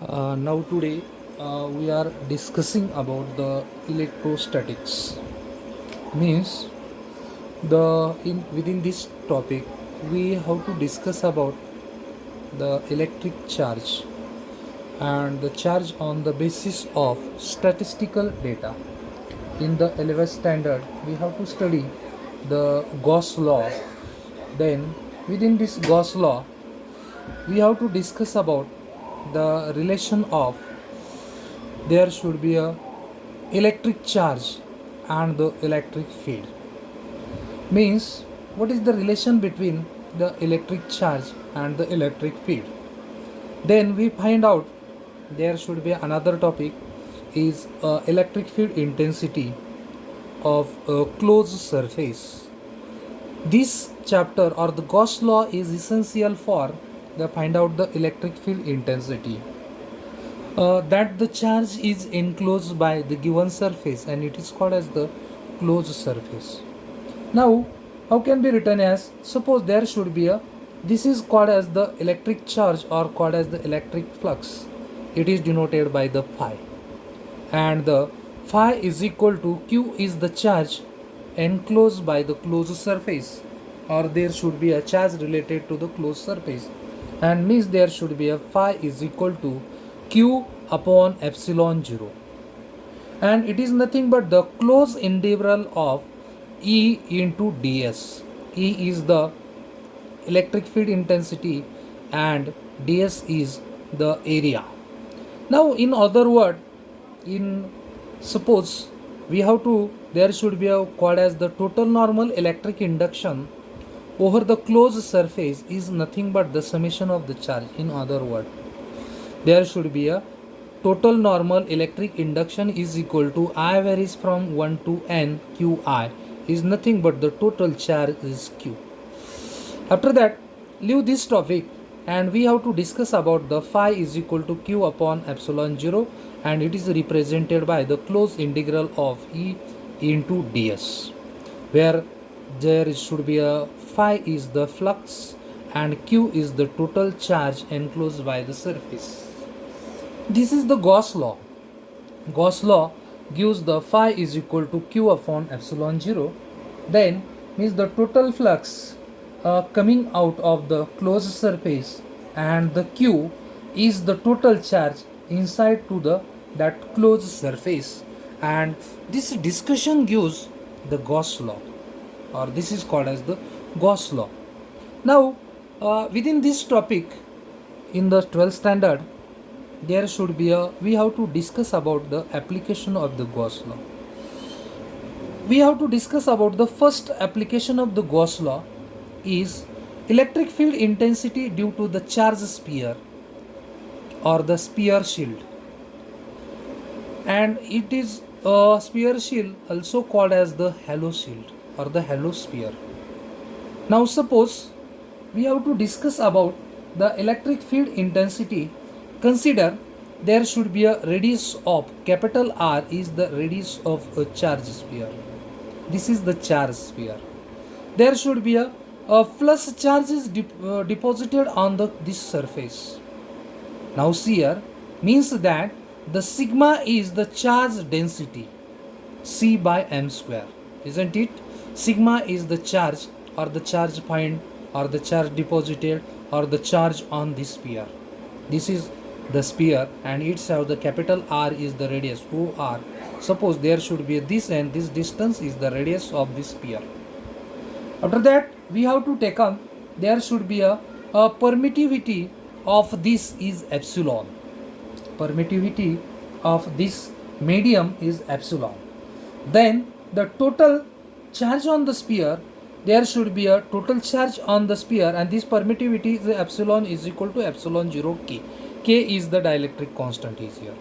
Now today we are discussing about the electrostatics. Means the in within this topic we have to discuss about the electric charge and the charge on the basis of statistical data. In the 11th standard we have to study the Gauss law. Then within this Gauss law we have to discuss about the relation of there should be a electric charge and the electric field. Means what is the relation between the electric charge and the electric field. Then we find out there should be another topic is electric field intensity of a closed surface. This chapter or the Gauss law is essential for the find out the electric field intensity. That the charge is enclosed by the given surface and it is called as the closed surface. Now, how can be written as suppose there should be a this is called as the electric charge or called as the electric flux. It is denoted by the phi, and the phi is equal to q is the charge enclosed by the closed surface, or there should be a charge related to the closed surface, and means there should be a phi is equal to q upon epsilon 0, and it is nothing but the closed integral of E into ds. E is the electric field intensity and ds is the area. Now in other word, in suppose we have to there should be a called as the total normal electric induction over the closed surface is nothing but the summation of the charge. In other word, there should be a total normal electric induction is equal to I varies from 1 to n qi is nothing but the total charge is q. After that, leave this topic and we have to discuss about the phi is equal to q upon epsilon 0, and it is represented by the closed integral of E into ds, where there should be a phi is the flux and q is the total charge enclosed by the surface. This is the Gauss law. Gauss law gives the phi is equal to q upon epsilon 0. Then means the total flux coming out of the closed surface, and the q is the total charge inside to the that closed surface, and this discussion gives the Gauss law, or this is called as the Gauss law. Now within this topic in the 12th standard there should be a we have to discuss about the application of the Gauss law. We have to discuss about the first application of the Gauss law is electric field intensity due to the charge sphere or the sphere shield, and it is a sphere shield also called as the halo shield or the halo sphere. Now suppose we have to discuss about the electric field intensity. Consider there should be a radius of capital R is the radius of a charge sphere. This is the charge sphere. There should be a plus charge is deposited on this surface. Now see here means that the sigma is the charge density C by m square, isn't it? Sigma is the charge or the charge point or the charge deposited or the charge on this sphere. This is the sphere and it's have the capital R is the radius OR. Suppose there should be this and this distance is the radius of this sphere. After that we have to take on there should be a permittivity of this is epsilon. Permittivity of this medium is epsilon. Then the total charge on the sphere, there should be a total charge on the sphere, and this permittivity is epsilon is equal to epsilon 0 k. K is the dielectric constant is here.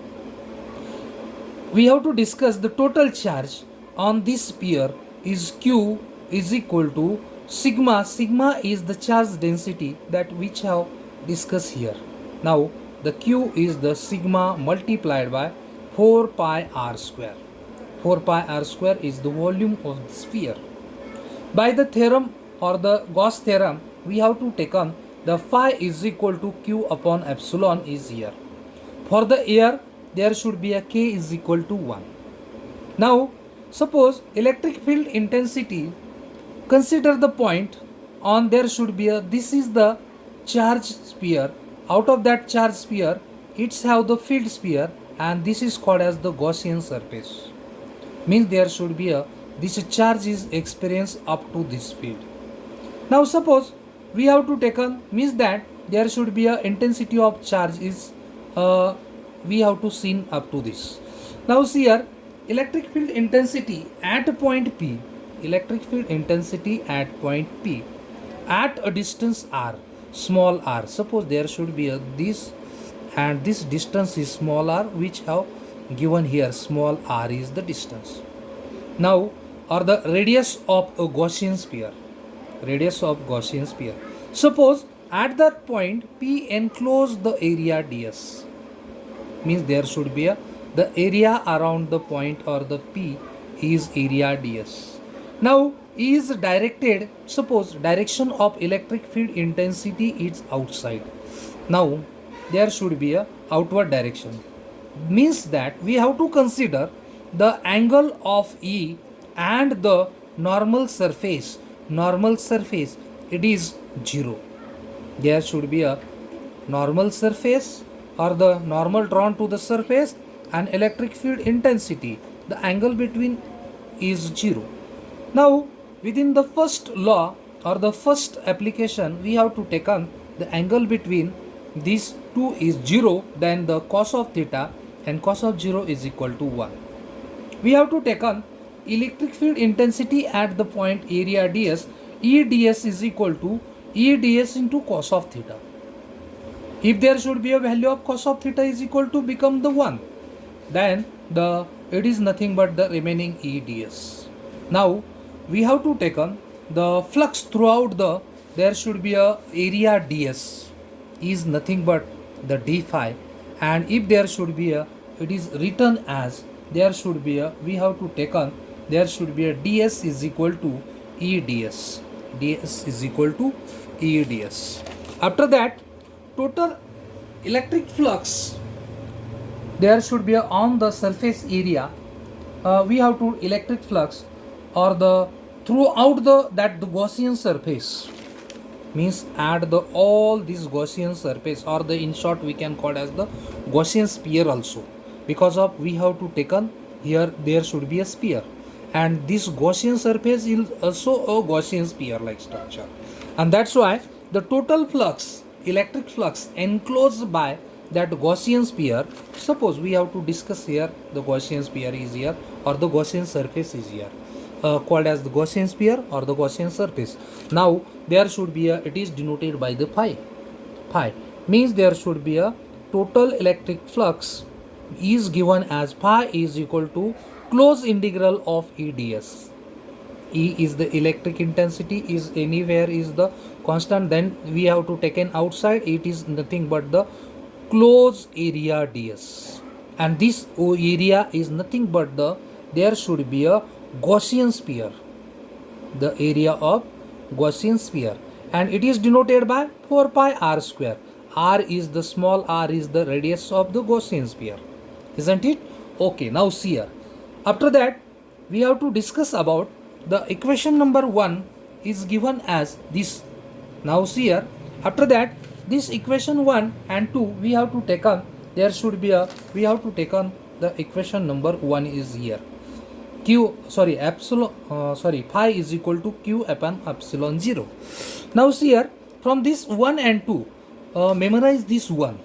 We have to discuss the total charge on this sphere is q is equal to sigma. Sigma is the charge density that which have discussed here. Now the q is the sigma multiplied by 4 pi r square. 4 pi r square is the volume of the sphere. By the theorem or the Gauss theorem, we have to take on the phi is equal to q upon epsilon is here. For the air, there should be a K is equal to 1. Now, suppose electric field intensity, consider the point on there should be a, this is the charge sphere. Out of that charge sphere, it's have the field sphere, and this is called as the Gaussian surface. Means there should be a, this charge is experienced up to this field. Now suppose we have to take on, means that there should be a intensity of charge is we have to seen up to this. Now see here, electric field intensity at point P, electric field intensity at point P at a distance r, small r. Suppose there should be a this, and this distance is small r, which have given here small r is the distance. Now, or the radius of a Gaussian sphere, radius of Gaussian sphere. Suppose at that point P enclose the area ds, means there should be a, the area around the point or the P is area ds. Now is directed, suppose direction of electric field intensity is outside. Now there should be a outward direction, means that we have to consider the angle of E and the normal surface, it is 0. There should be a normal surface or the normal drawn to the surface and electric field intensity, the angle between is 0. Now within the first law or the first application, we have to take on the angle between these two is 0, then the cos of theta, and cos of 0 is equal to 1. We have to take on electric field intensity at the point area ds, E ds is equal to E ds into cos of theta. If there should be a value of cos of theta is equal to become the 1, then the it is nothing but the remaining E ds. Now we have to take on the flux throughout the, there should be a area ds is nothing but the d phi, and if there should be a, it is written as, there should be a, we have to take on, there should be a ds is equal to E ds, ds is equal to E ds. After that, total electric flux, there should be a, on the surface area, we have to electric flux or the throughout the that the Gaussian surface, means add the all this Gaussian surface, or the in short we can call as the Gaussian sphere also, because of we have to take on here there should be a sphere, and this Gaussian surface is also a Gaussian sphere like structure, and that's why the total flux, electric flux enclosed by that Gaussian sphere, suppose we have to discuss here the Gaussian sphere is here or the Gaussian surface is here, called as the Gaussian sphere or the Gaussian surface. Now there should be a, it is denoted by the phi. Phi means there should be a total electric flux is given as phi is equal to closed integral of E ds. E is the electric intensity, is anywhere is the constant, then we have to take an outside, it is nothing but the closed area ds, and this area is nothing but the, there should be a Gaussian sphere, the area of Gaussian sphere, and it is denoted by 4 pi r square. R is the small r is the radius of the Gaussian sphere, isn't it? Okay, now see here. After that, we have to discuss about the equation number 1 is given as this. Now see here. After that, this equation 1 and 2 we have to take on, there should be a, we have to take on the equation number 1 is here. Q, sorry, epsilon, phi is equal to Q upon epsilon 0. Now see here, from this 1 and 2, memorize this 1.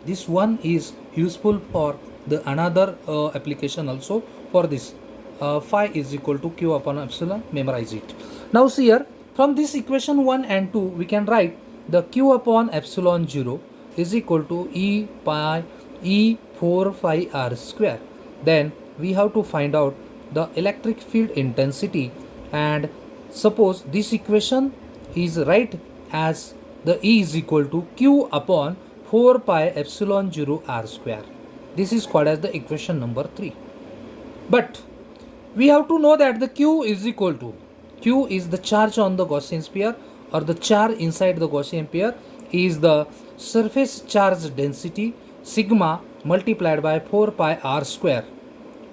This 1 is useful for the another application also for this. Phi is equal to Q upon epsilon, memorize it. Now see here, from this equation 1 and 2, we can write the Q upon epsilon 0 is equal to E pi E 4 pi r square. Then we have to find out the electric field intensity, and suppose this equation is right as the E is equal to Q upon 4 pi epsilon 0 r square. This is called as the equation number 3. But we have to know that the Q is equal to, Q is the charge on the Gaussian sphere or the charge inside the Gaussian sphere is the surface charge density sigma multiplied by 4 pi r square.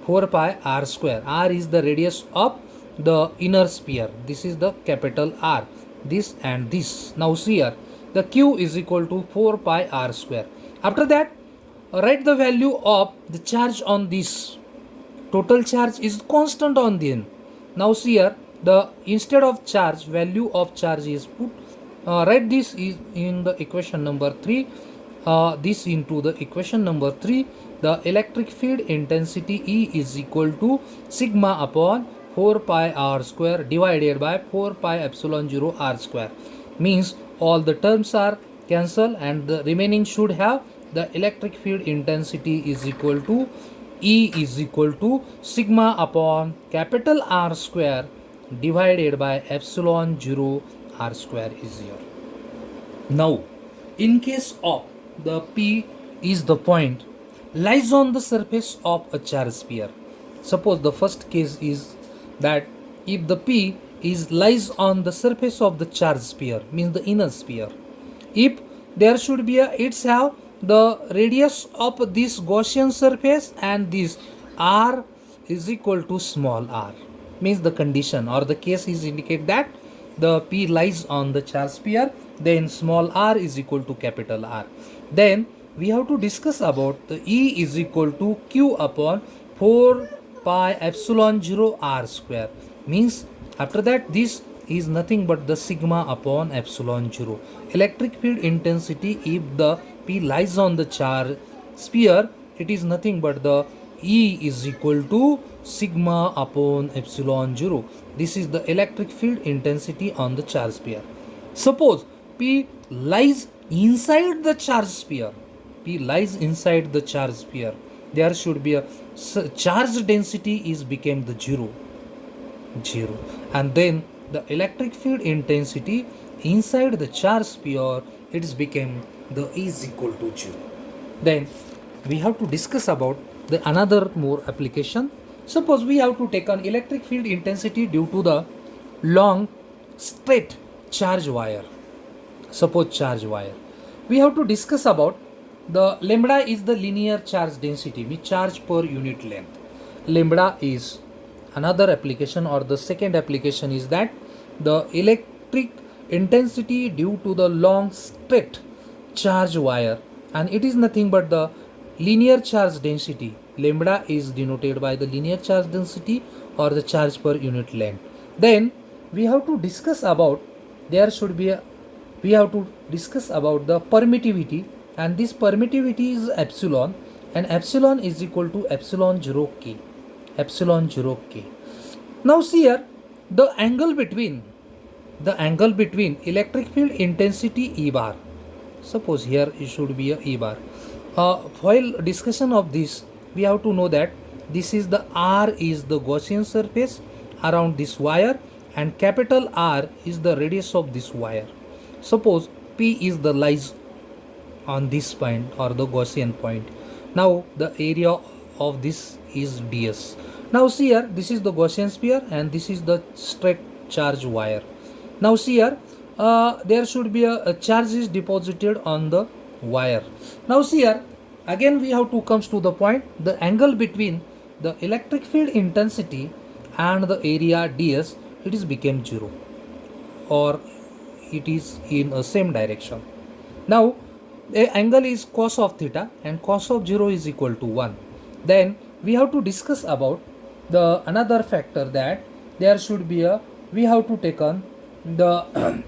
4 pi r square. R is the radius of the inner sphere. This is the capital R. This and this. Now see here, the Q is equal to 4 pi r square. After that, write the value of the charge on this. Total charge is constant on the end. Now see here, the instead of charge, value of charge is put. Write this is in the equation number 3. This into the equation number 3. The electric field intensity E is equal to sigma upon 4 pi r square divided by 4 pi epsilon 0 r square. Means all the terms are cancelled and the remaining should have the electric field intensity is equal to E is equal to sigma upon capital R square divided by epsilon 0 r square is here. Now, in case of the P is the point lies on the surface of a charged sphere. Suppose the first case is that if the P is lies on the surface of the charged sphere, means the inner sphere. If there should be it's have the radius of this Gaussian surface and this r is equal to small r, means the condition or the case is indicate that the P lies on the charged sphere, then small r is equal to capital R. Then we have to discuss about the E is equal to Q upon 4 pi epsilon 0 r square. Means after that this is nothing but the sigma upon epsilon 0. Electric field intensity if the P lies on the charged sphere, it is nothing but the E is equal to sigma upon epsilon 0. This is the electric field intensity on the charged sphere. Suppose P lies inside the charged sphere. P lies inside the charged sphere. There should be a charge density is became the 0. And then the electric field intensity inside the charged sphere, it is became the E is equal to 0. Then we have to discuss about the another more application. Suppose we have to take an electric field intensity due to the long straight charge wire. Suppose charge wire. We have to discuss about the lambda is the linear charge density, means charge per unit length. Lambda is another application or the second application is that the electric intensity due to the long straight charge wire, and it is nothing but the linear charge density. Lambda is denoted by the linear charge density or the charge per unit length. Then we have to discuss about we have to discuss about the permittivity, and this permittivity is epsilon, and epsilon is equal to epsilon 0 k. Epsilon 0 k. Now see here, the angle between electric field intensity E bar. Suppose here it should be a E bar. While discussion of this, we have to know that this is the R is the Gaussian surface around this wire, and capital R is the radius of this wire. Suppose P is the lies on this point or the Gaussian point. Now the area of this is ds. Now see here, this is the Gaussian sphere and this is the straight charge wire. Now see here, there should be a charge is deposited on the wire. Now see here, again we have to comes to the point, the angle between the electric field intensity and the area ds, it is became 0 or it is in a same direction. Now the angle is cos of theta and cos of 0 is equal to 1. Then we have to discuss about the another factor that there should be a, we have to take on the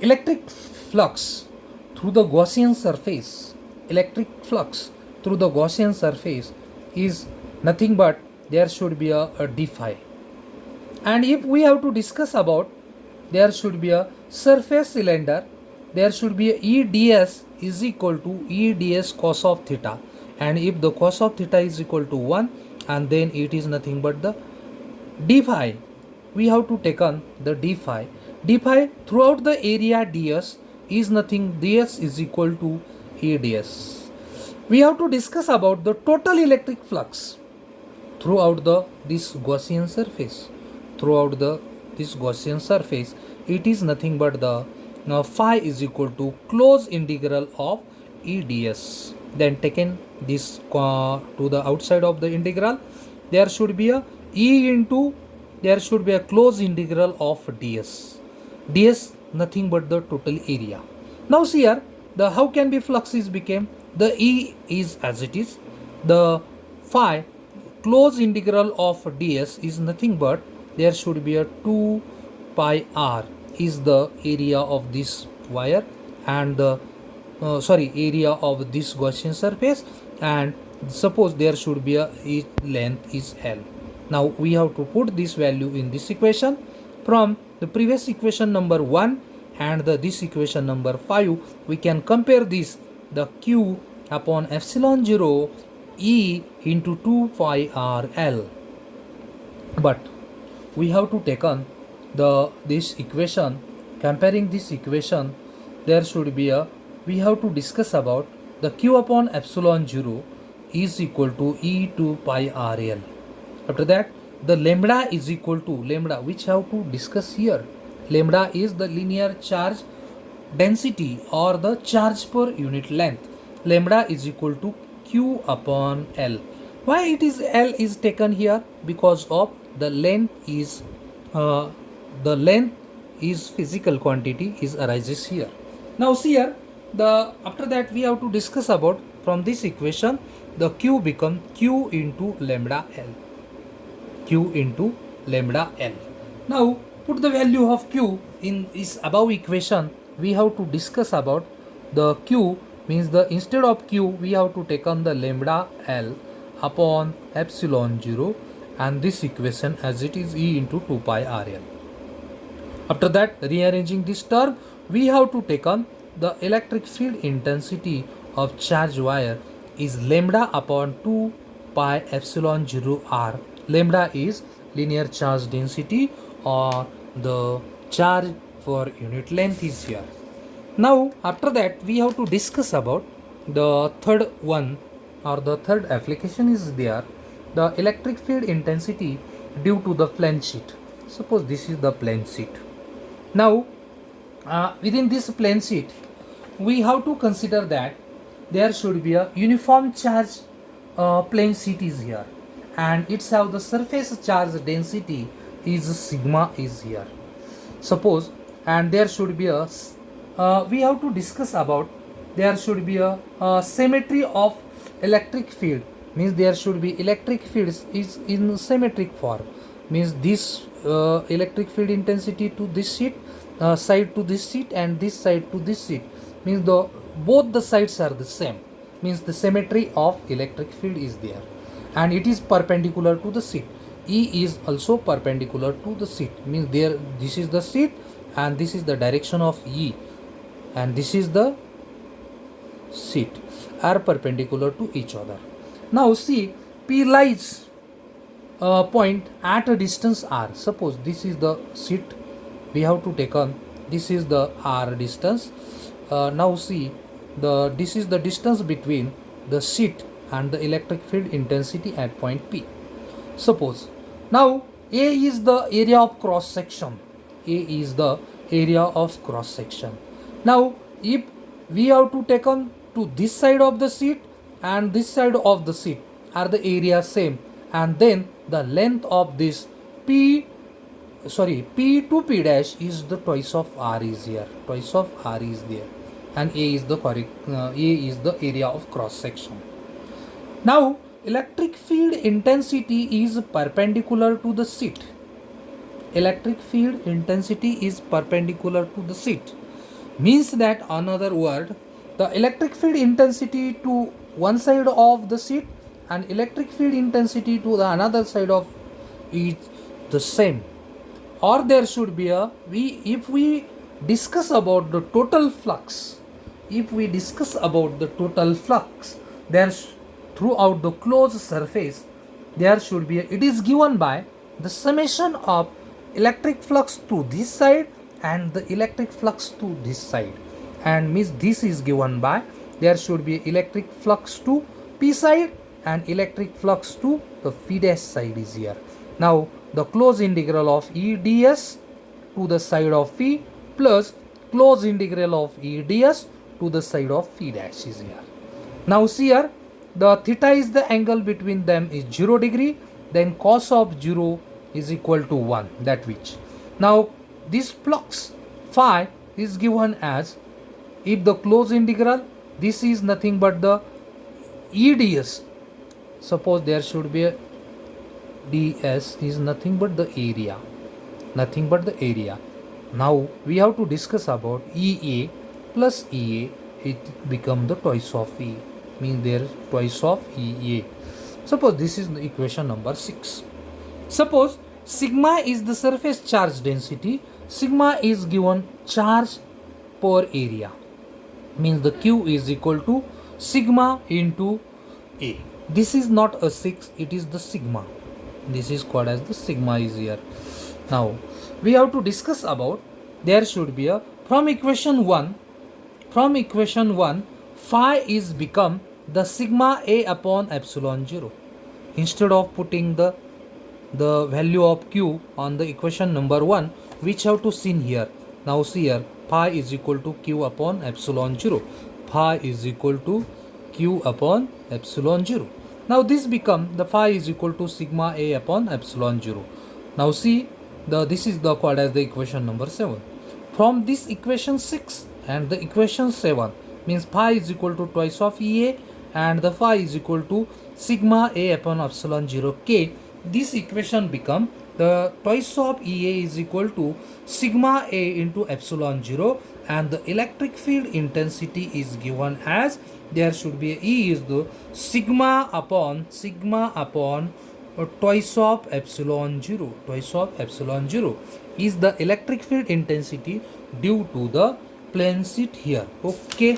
electric flux through the Gaussian surface. Electric flux through the Gaussian surface is nothing but there should be a d phi. And if we have to discuss about, there should be a surface cylinder, there should be a EDS is equal to EDS cos of theta, and if the cos of theta is equal to 1, and then it is nothing but the d phi. We have to take on the d phi. D phi throughout the area ds is nothing, ds is equal to EDS. We have to discuss about the total electric flux throughout this Gaussian surface. Throughout this Gaussian surface, it is nothing but the phi is equal to closed integral of EDS. then taken this to the outside of the integral, there should be a e into, there should be a closed integral of ds nothing but the total area. Now see here, the how can be flux is became, the e is as it is, the phi closed integral of ds is nothing but there should be a 2 pi r is the area of this wire and the area of this Gaussian surface, and suppose there should be a its length is L. Now we have to put this value in this equation. From the previous equation number 1 and this equation number 5, we can compare this, the Q upon epsilon 0 E into 2 pi r L. But we have to take on this equation, comparing this equation, there should be a, we have to discuss about the Q upon epsilon 0 is equal to E to pi r L. After that, the lambda is equal to lambda, which have to discuss here. Lambda is the linear charge density or the charge per unit length. Lambda is equal to Q upon L. Why it is L is taken here? Because of the length is physical quantity is arises here. Now see here, the after that we have to discuss about, from this equation the Q become Q into lambda L. Q into lambda L. Now put the value of Q in this above equation. We have to discuss about the Q, means the instead of Q we have to take on the lambda L upon epsilon 0, and this equation as it is E into 2 pi r L. After that, rearranging this term, we have to take on the electric field intensity of charge wire is lambda upon 2 pi epsilon 0 r. Lambda is linear charge density or the charge for unit length is here. Now after that we have to discuss about the third one, or the third application is there, the electric field intensity due to the plane sheet. Suppose this is the plane sheet. Now within this plane sheet we have to consider that there should be a uniform charge plane sheet is here, and it's have the surface charge density is sigma is here. Suppose, and there should be a we have to discuss about, there should be a symmetry of electric field, means there should be electric fields is in symmetric form, means this electric field intensity to this sheet side to this sheet and this side to this sheet, means the both the sides are the same, means the symmetry of electric field is there, and it is perpendicular to the sheet. E is also perpendicular to the sheet, means there this is the sheet and this is the direction of E, and this is the sheet, are perpendicular to each other. Now see, P lies point at a distance r. Suppose this is the sheet, we have to take on, this is the r distance. Now see, this is the distance between the sheet and the electric field intensity at point P. Suppose now A is the area of cross section. A is the area of cross section. Now if we have to take on to this side of the sheet and this side of the sheet are the area same, and then the length of this P to P dash is the twice of R is here, twice of R is there, and A is the correct A is the area of cross section. Now electric field intensity is perpendicular to the sheet. Electric field intensity is perpendicular to the sheet, means that another word, the electric field intensity to one side of the sheet and electric field intensity to the another side of is the same, or there should be a, if we discuss about the total flux, if we discuss about the total flux, there's throughout the closed surface there should be a, it is given by the summation of electric flux to this side and the electric flux to this side, and means this is given by there should be electric flux to P side and electric flux to the P dash side is here. Now the closed integral of E ds to the side of P plus closed integral of E ds to the side of P dash is here. Now see here, the theta is the angle between them is 0 degree, then cos of 0 is equal to 1, that which. Now this flux phi is given as, if the closed integral, this is nothing but the EDS. Suppose there should be a ds is nothing but the area, nothing but the area. Now we have to discuss about EA plus EA, it become the twice of E, means there is twice of EA. Suppose this is the equation number 6. Suppose sigma is the surface charge density, sigma is given charge per area, means the Q is equal to sigma into A. This is not a 6, it is the sigma. This is called as the sigma is here. Now we have to discuss about, there should be a, from equation 1 phi is become the sigma A upon epsilon 0. Instead of putting the value of Q on the equation number 1, which have to seen here. Now see here, phi is equal to Q upon epsilon 0. Phi is equal to Q upon epsilon 0. Now this become the phi is equal to sigma A upon epsilon 0. Now see, this is the called as the equation number 7. From this equation 6 and the equation 7, means phi is equal to twice of EA and the phi is equal to sigma A upon epsilon 0 K. This equation become the twice of EA is equal to sigma A into epsilon 0, and the electric field intensity is given as, there should be a E is the sigma upon twice of epsilon 0. Twice of epsilon 0 is the electric field intensity due to the plane sheet here. Okay.